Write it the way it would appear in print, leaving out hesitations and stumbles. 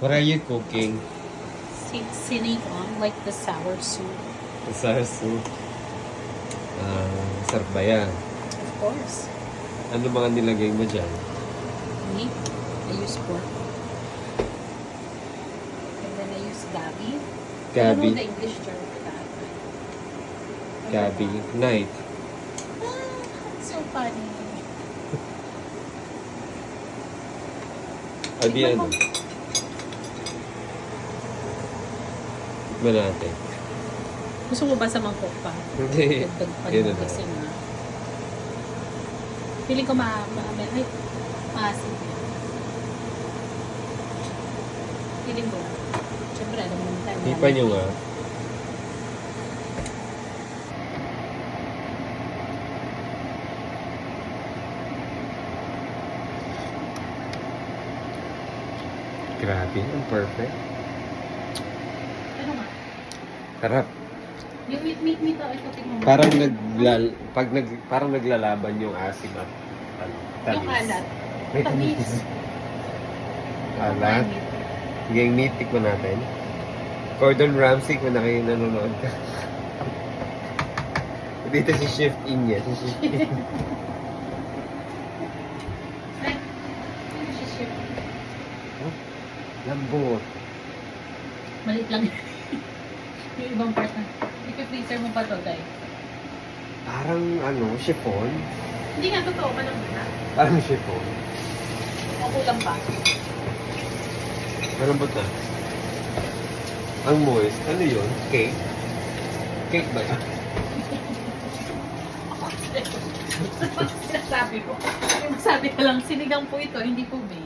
What are you cooking? Sinigang, like the sour soup. Sour soup. Sarap ba yan? Of course. Ano mga nilagay mo dyan? Meat. I use pork. And then I use gabi. I don't know Gabi. the English term for that. Gabi. Night. So funny. O di ano? Tikman natin. Gusto mo ba sa mangkok pa? Hindi. Dagdag pa Yun yung na. kasi na. Feeling ko ay, maasin yan. Feeling ko. Siyempre, alam mo naman tayo. Hipa nyo nga. Grabe, ang perfect. Ano nga? Sarap. Yung meat ito, tingnan mo. Parang naglalaban yung asim at tamis. Yung alat. May Tamis. tamis. Alat. Yung meat, tikman natin. Gordon Ramsay, kung na kayo nanonood ka. Dito si Chef Inya. Si Chef Inya. Ay, ano siya ship? Lambot. Malit lang. Yung ibang part na. I-freezer mo pa to, guys. Parang chiffon. Hindi nga totoo, malambot na. Parang chiffon. O kulang pa. Malambot na. Ang moist. Ano yun? Cake? Cake ba yun? Sinasabi ko. Yung masabi ka lang, sinigang po ito, hindi po bake.